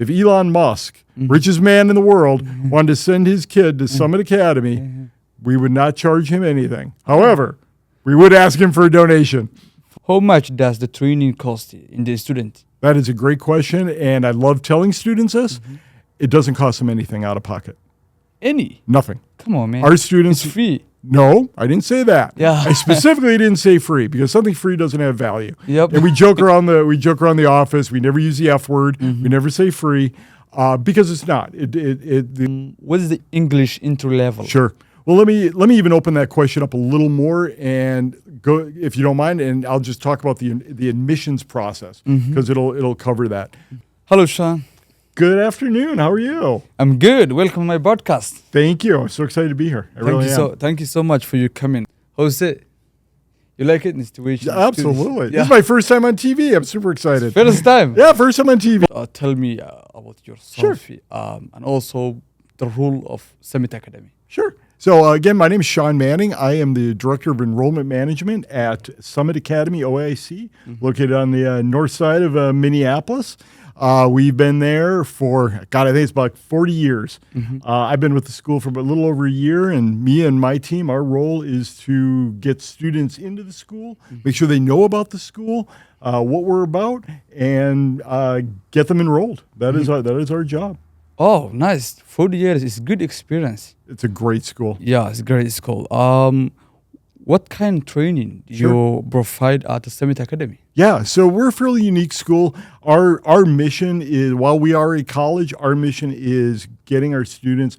If Elon Musk, richest man in the world, wanted to send his kid to Summit Academy, we would not charge him anything. However, we would ask him for a donation. How much does the training cost in the student? That is a great question, and I love telling students this. It doesn't cost them anything out of pocket. Any? Nothing. Come on, man. Our students... It's free. No, I didn't say that. Yeah. I specifically didn't say free because something free doesn't have value. Yep. And we joke around the office. We never use the F word. We never say free because it's not. What is the English entry level? Sure. Well, let me even open that question up a little more and go, if you don't mind, and I'll just talk about the admissions process because it'll cover that. Hello, Shaun. Good afternoon. How are you? I'm good. Welcome to my podcast. Thank you. I'm so excited to be here. I really am. Thank you so much for your coming. How's it? You like it? Situation? Yeah, absolutely. Yeah. This is my first time on TV. I'm super excited. First time? Yeah, first time on TV. Tell me about yourself and also the role of Summit Academy. Sure. So again, my name is Shaun Manning. I am the Director of Enrollment Management at Summit Academy, OAIC, located on the north side of Minneapolis. We've been there for, I think it's about 40 years. I've been with the school for a little over a year, and me and my team, our role is to get students into the school, make sure they know about the school, what we're about, and get them enrolled. That is our job. Oh, nice. 40 years is good experience. It's a great school. Yeah, it's a great school. What kind of training do you provide at the Summit Academy? Yeah, so we're a fairly unique school. Our mission is, while we are a college, our mission is helping our students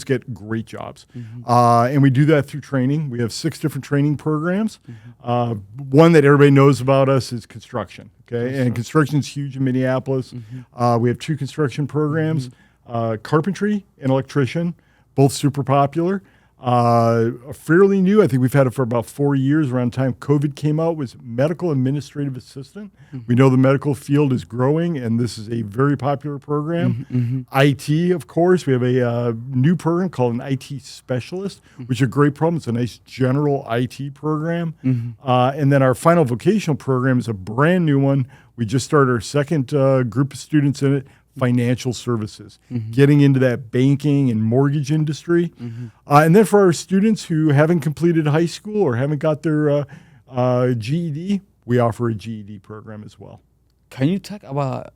get great jobs. And we do that through training. We have 6 different training programs. One that everybody knows about us is construction. Okay, and construction is huge in Minneapolis. We have 2 construction programs, carpentry and electrician, both super popular. Fairly new, I think we've had it for about 4 years. Around the time COVID came out, was medical administrative assistant. We know the medical field is growing, and this is a very popular program. IT, of course, we have a new program called an IT specialist, which is a great program. It's a nice general IT program. And then our final vocational program is a brand new one. We just started our second group of students in it. Financial services, getting into that banking and mortgage industry. And then for our students who haven't completed high school or haven't got their GED, we offer a GED program as well. Can you talk about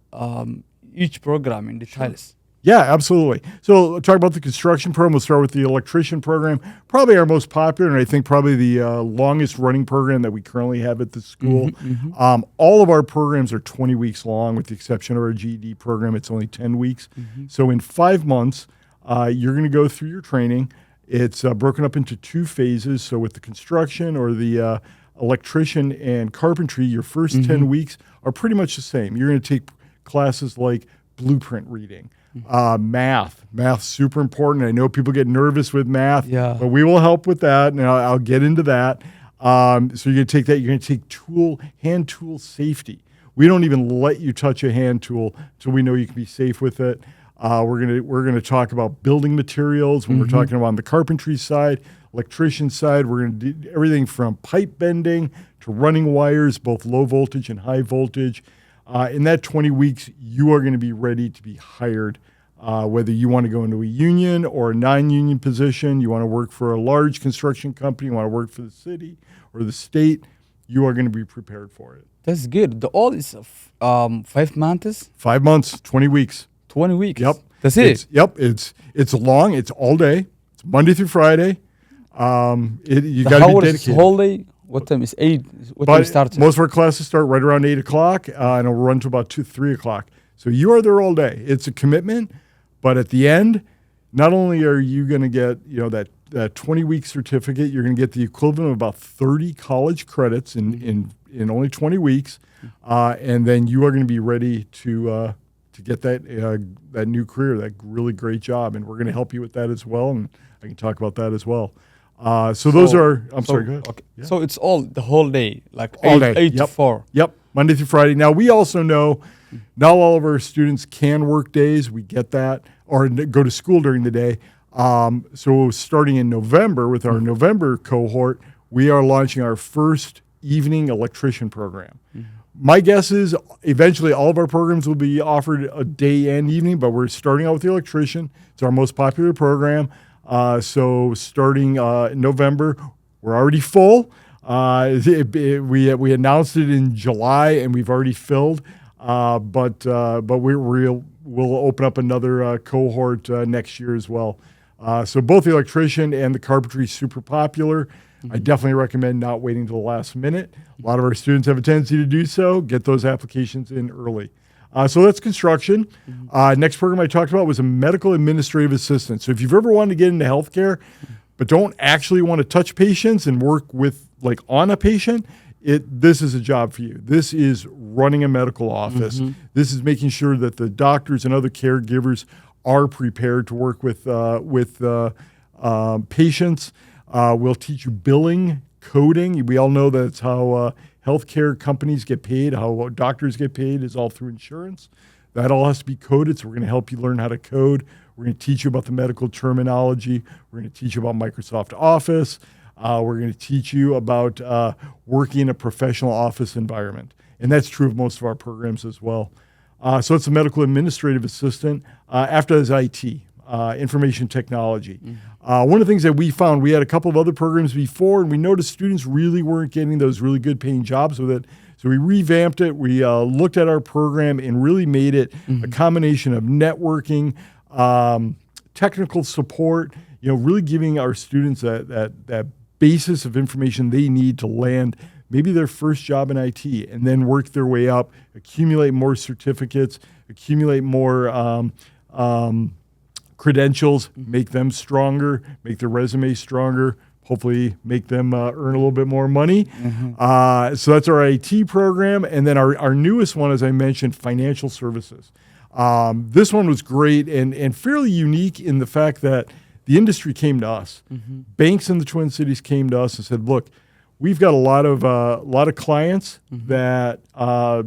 each program in details? Yeah, absolutely. So we'll talk about the construction program. We'll start with the electrician program, probably our most popular, and I think probably the longest running program that we currently have at the school. All of our programs are 20 weeks long, with the exception of our GED program. It's only 10 weeks. So in 5 months, you're going to go through your training. It's broken up into 2 phases. So with the construction or the electrician and carpentry, your first 10 weeks are pretty much the same. You're going to take classes like blueprint reading. Math's super important. I know people get nervous with math, but we will help with that, and I'll get into that. So you're going to take that. You're going to take hand tool safety. We don't even let you touch a hand tool until we know you can be safe with it. We're gonna talk about building materials when we're talking about on the carpentry side, electrician side. We're going to do everything from pipe bending to running wires, both low voltage and high voltage. In that 20 weeks, you are going to be ready to be hired, whether you want to go into a union or a non-union position, you want to work for a large construction company, you want to work for the city or the state, you are going to be prepared for it. That's good. The all is 5 months? 5 months, 20 weeks. 20 weeks? Yep. That's it? It's long. It's all day. It's Monday through Friday. You got to be dedicated. Whole day? What time is 8? What time starts? Most of our classes start right around 8 o'clock, and it'll run to about 3 o'clock. So you are there all day. It's a commitment, but at the end, not only are you going to get that 20-week certificate, you're going to get the equivalent of about 30 college credits in only 20 weeks, and then you are going to be ready to get that new career, that really great job, and we're going to help you with that as well, and I can talk about that as well. Those are, sorry, go ahead. Okay. Yeah. So it's all the whole day, like all day. 8 to 4. Yep, Monday through Friday. Now, we also know not all of our students can work days. We get that, or go to school during the day. So starting in November with our November cohort, we are launching our first evening electrician program. My guess is eventually all of our programs will be offered a day and evening, but we're starting out with the electrician. It's our most popular program. So starting in November, we're already full. We announced it in July, and we've already filled. But we'll open up another cohort next year as well. So both the electrician and the carpentry is super popular. I definitely recommend not waiting until the last minute. A lot of our students have a tendency to do so. Get those applications in early. So that's construction. Next program I talked about was a medical administrative assistant. So if you've ever wanted to get into healthcare, but don't actually want to touch patients and work with on a patient, this is a job for you. This is running a medical office. This is making sure that the doctors and other caregivers are prepared to work with patients. We'll teach you billing, coding. We all know that's how healthcare companies get paid, how doctors get paid is all through insurance. That all has to be coded, so we're going to help you learn how to code. We're going to teach you about the medical terminology. We're going to teach you about Microsoft Office. We're going to teach you about working in a professional office environment. And that's true of most of our programs as well. So it's a medical administrative assistant. After that is IT. Information technology. One of the things that we found, we had a couple of other programs before, and we noticed students really weren't getting those really good paying jobs with it. So we revamped it. We looked at our program and really made it a combination of networking, technical support, really giving our students that basis of information they need to land maybe their first job in IT and then work their way up, accumulate more certificates, accumulate more credentials, make them stronger, make their resume stronger, hopefully make them earn a little bit more money. So that's our IT program. And then our newest one, as I mentioned, financial services. This one was great and fairly unique in the fact that the industry came to us. Banks in the Twin Cities came to us and said, look, we've got a lot of clients that, to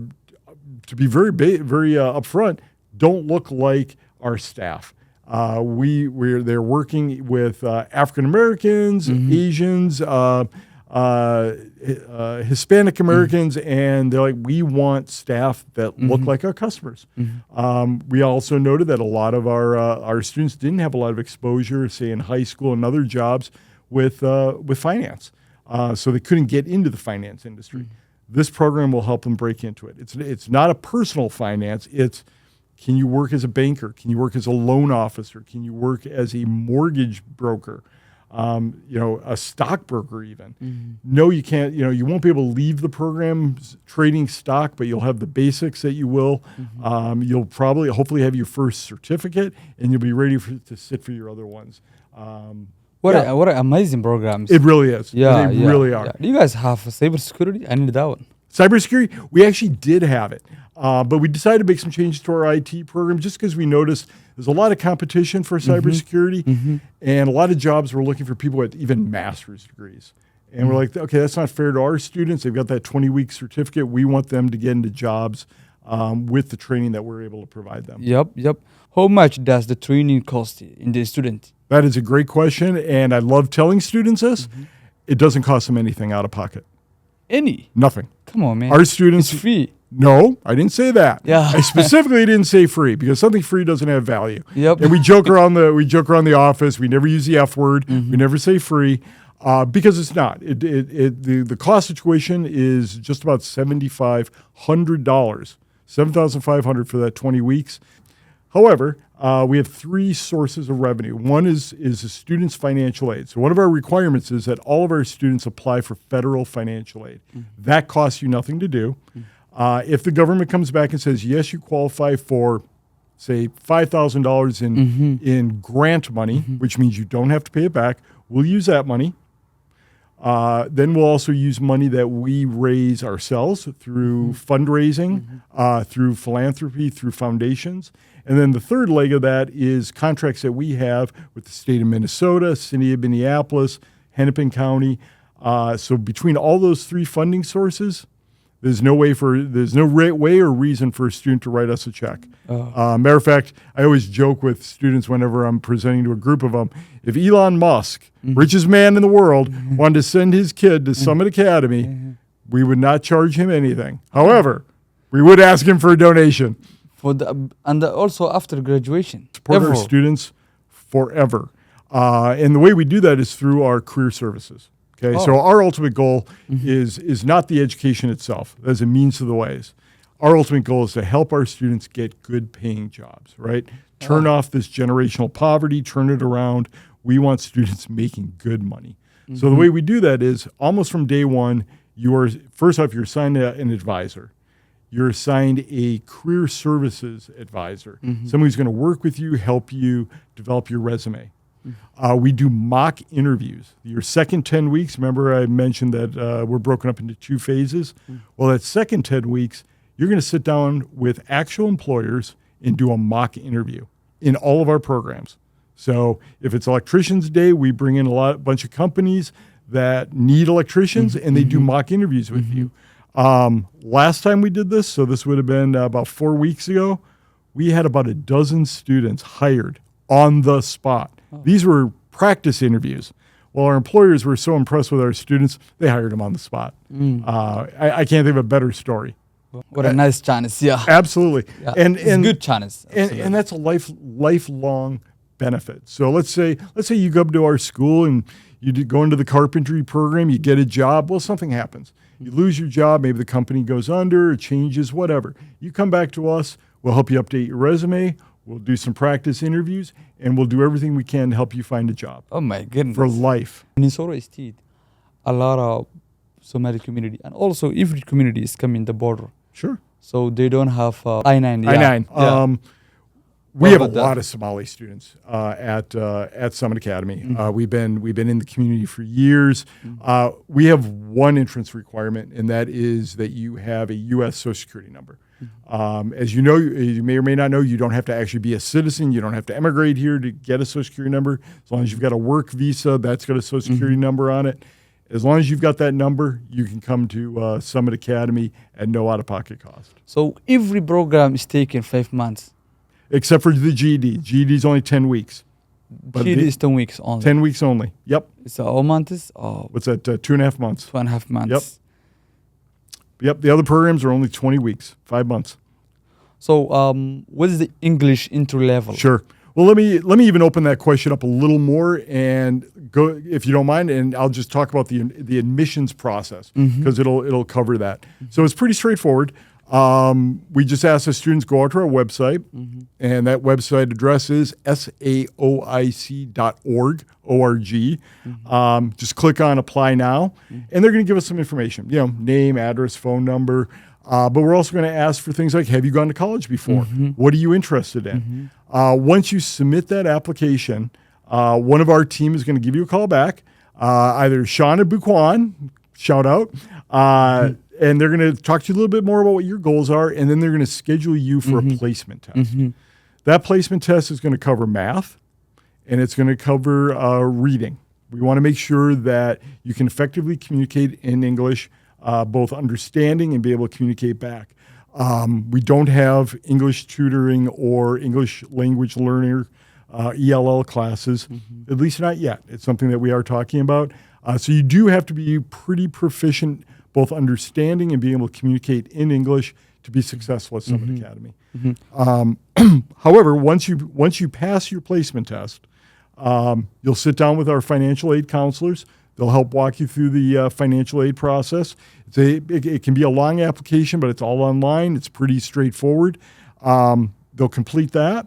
be very upfront, don't look like our staff. They're working with African Americans, Asians, Hispanic Americans, and they're like, we want staff that look like our customers. We also noted that a lot of our students didn't have a lot of exposure, say in high school and other jobs, with finance, so they couldn't get into the finance industry. This program will help them break into it. It's not a personal finance. It's can you work as a banker? Can you work as a loan officer? Can you work as a mortgage broker? A stockbroker even. No, you can't. You won't be able to leave the program trading stock, but you'll have the basics that you will. You'll hopefully have your first certificate, and you'll be ready to sit for your other ones. What an amazing programs. It really is. Yeah, they really are. Yeah. Do you guys have cybersecurity? I need that one. Cybersecurity, we actually did have it, but we decided to make some changes to our IT program just because we noticed there's a lot of competition for cybersecurity, and a lot of jobs were looking for people with even master's degrees. And we're like, okay, that's not fair to our students. They've got that 20-week certificate. We want them to get into jobs with the training that we're able to provide them. Yep. How much does the training cost in the student? That is a great question, and I love telling students this. It doesn't cost them anything out of pocket. Any? Nothing. Come on, man. Our students... It's free. No, I didn't say that. Yeah. I specifically didn't say free because something free doesn't have value. Yep. And we joke around the office. We never use the F word. We never say free because it's not. The cost of tuition is just about $7,500, $7,500 for that 20 weeks. However, we have three sources of revenue. One is the student's financial aid. So one of our requirements is that all of our students apply for federal financial aid. That costs you nothing to do. If the government comes back and says, yes, you qualify for, say, $5,000 in grant money, which means you don't have to pay it back, we'll use that money. Then we'll also use money that we raise ourselves through fundraising, through philanthropy, through foundations. And then the third leg of that is contracts that we have with the state of Minnesota, city of Minneapolis, Hennepin County. So between all those three funding sources, there's no way or reason for a student to write us a check. Matter of fact, I always joke with students whenever I'm presenting to a group of them, if Elon Musk, richest man in the world, wanted to send his kid to Summit Academy, We would not charge him anything. However, we would ask him for a donation. And also after graduation. Support our students forever. And the way we do that is through our career services. Okay, so our ultimate goal is not the education itself as a means to the ways. Our ultimate goal is to help our students get good paying jobs, right? Turn off this generational poverty, turn it around. We want students making good money. So the way we do that is almost from day one, you're assigned an advisor. You're assigned a career services advisor, someone who's going to work with you, help you develop your resume. We do mock interviews. Your second 10 weeks, remember I mentioned that we're broken up into 2 phases? Well, that second 10 weeks, you're going to sit down with actual employers and do a mock interview in all of our programs. So if it's Electricians Day, we bring in a bunch of companies that need electricians, and they do mock interviews with you. Last time we did this, so this would have been about 4 weeks ago, we had about a dozen students hired on the spot. These were practice interviews. Well, our employers were so impressed with our students, they hired them on the spot. I can't think of a better story. What a nice chance, yeah. Absolutely. Yeah. And It's a good chance. and that's a lifelong benefit. So let's say you go up to our school and you go into the carpentry program, you get a job, well, something happens. You lose your job, maybe the company goes under, it changes, whatever. You come back to us, we'll help you update your resume, we'll do some practice interviews, and we'll do everything we can to help you find a job. Oh my goodness. For life. Minnesota State, a lot of Somali community, and also every community is coming the border. Sure. So they don't have I-9. Yeah. I-9. Yeah. We have a lot of Somali students at Summit Academy. We've been in the community for years. We have one entrance requirement, and that is that you have a U.S. Social Security number. As you know, you may or may not know, you don't have to actually be a citizen. You don't have to emigrate here to get a Social Security number. As long as you've got a work visa, that's got a Social Security number on it. As long as you've got that number, you can come to Summit Academy at no out-of-pocket cost. So every program is taking 5 months. Except for the GED. GED is only 10 weeks. But GED is 10 weeks only. 10 weeks only. Yep. It's all months? What's that? 2.5 months. 2.5 months. Yep. The other programs are only 20 weeks, 5 months. So what is the English entry level? Sure. Well, let me even open that question up a little more and go, if you don't mind, and I'll just talk about the admissions process because it'll cover that. So it's pretty straightforward. We just ask the students go out to our website, and that website address is saoic.org, O-R-G. Just click on Apply Now, and they're going to give us some information, name, address, phone number. But we're also going to ask for things like, have you gone to college before? What are you interested in? Once you submit that application, one of our team is going to give you a call back, either Shaun or Buquan, shout out, and they're going to talk to you a little bit more about what your goals are, and then they're going to schedule you for a placement test. That placement test is going to cover math, and it's going to cover reading. We want to make sure that you can effectively communicate in English, both understanding and be able to communicate back. We don't have English tutoring or English language learner ELL classes, at least not yet. It's something that we are talking about. So you do have to be pretty proficient, both understanding and being able to communicate in English to be successful at Summit Academy. However, once you pass your placement test, you'll sit down with our financial aid counselors. They'll help walk you through the financial aid process. It can be a long application, but it's all online. It's pretty straightforward. They'll complete that.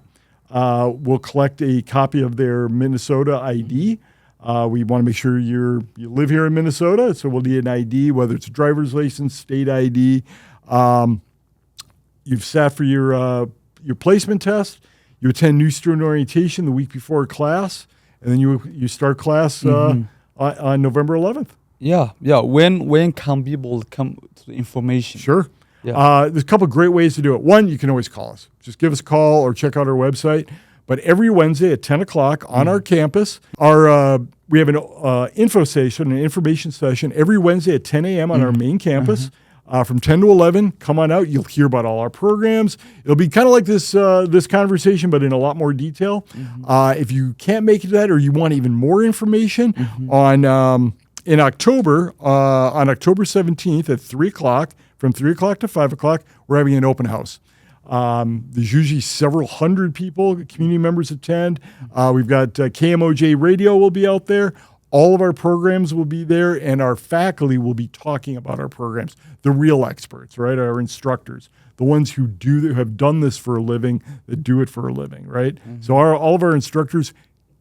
We'll collect a copy of their Minnesota ID. We want to make sure you live here in Minnesota, so we'll need an ID, whether it's a driver's license, state ID. You've sat for your placement test. You attend new student orientation the week before class, and then you start class on November 11th. Yeah. When can people come to the information? Sure. Yeah. There's a couple of great ways to do it. One, you can always call us. Just give us a call or check out our website. But every Wednesday at 10 o'clock on our campus, we have an info session, an information session every Wednesday at 10 a.m. on our main campus. From 10 to 11, come on out. You'll hear about all our programs. It'll be kind of like this conversation, but in a lot more detail. If you can't make it to that, or you want even more information on in October, on October 17th at 3 o'clock, from 3 o'clock to 5 o'clock, we're having an open house. There's usually several hundred people, community members attend. We've got KMOJ Radio will be out there. All of our programs will be there, and our faculty will be talking about our programs. The real experts, right? Our instructors, the ones who have done this for a living, that do it for a living, right? Mm-hmm. So all of our instructors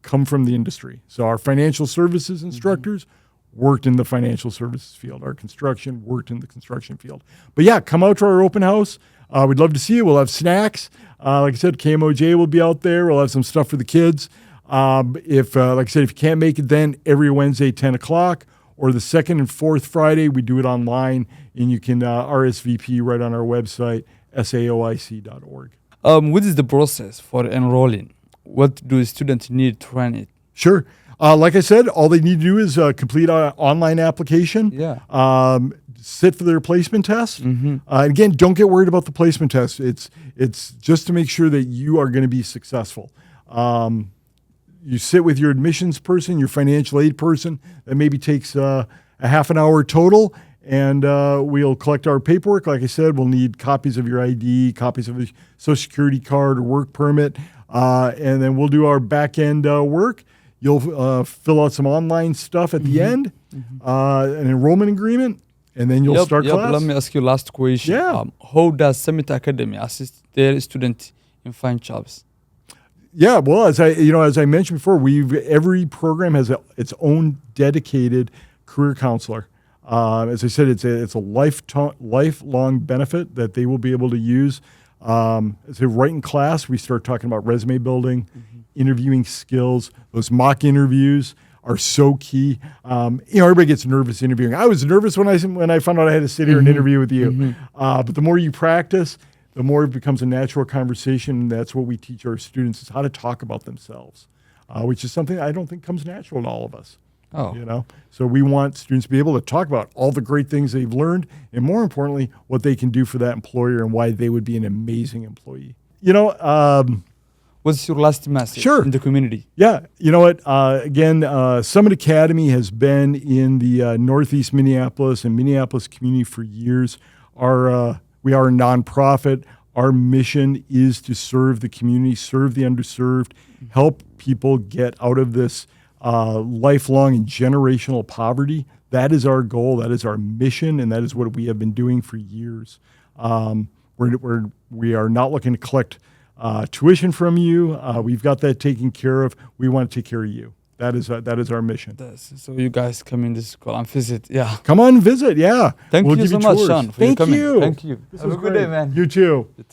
come from the industry. So our financial services instructors worked in the financial services field. Our construction worked in the construction field. But yeah, come out to our open house. We'd love to see you. We'll have snacks. Like I said, KMOJ will be out there. We'll have some stuff for the kids. If like I said, if you can't make it then, every Wednesday, 10 o'clock, or the second and fourth Friday, we do it online, and you can RSVP right on our website, saoic.org. What is the process for enrolling? What do students need to run it? Sure. Like I said, all they need to do is complete an online application. Yeah. Sit for their placement test. Mm-hmm. Again, don't get worried about the placement test. It's just to make sure that you are going to be successful. You sit with your admissions person, your financial aid person. That maybe takes a half an hour total, and we'll collect our paperwork. Like I said, we'll need copies of your ID, copies of a Social Security card or work permit, and then we'll do our back-end work. You'll fill out some online stuff at the end, an enrollment agreement, and then you'll start class. Let me ask you last question. Yeah. How does Summit Academy assist their students in finding jobs? Yeah, well, as I mentioned before, every program has its own dedicated career counselor. As I said, it's a lifelong benefit that they will be able to use. As they right in class, we start talking about resume building, interviewing skills. Those mock interviews are so key. Everybody gets nervous interviewing. I was nervous when I found out I had to sit here and interview with you. But the more you practice, the more it becomes a natural conversation, and that's what we teach our students, is how to talk about themselves, which is something I don't think comes natural to all of us. Oh. So we want students to be able to talk about all the great things they've learned, and more importantly, what they can do for that employer and why they would be an amazing employee. What's your last message in the community? Yeah, you know what? Again, Summit Academy has been in the Northeast Minneapolis and Minneapolis community for years. We are a nonprofit. Our mission is to serve the community, serve the underserved, help people get out of this lifelong and generational poverty. That is our goal. That is our mission, and that is what we have been doing for years. We are not looking to collect tuition from you. We've got that taken care of. We want to take care of you. That is our mission. So you guys come in this school and visit. Yeah. Come on, visit. Yeah. Thank you so much, Shaun, for Thank coming. you. Thank you. Have a good day, man. You too.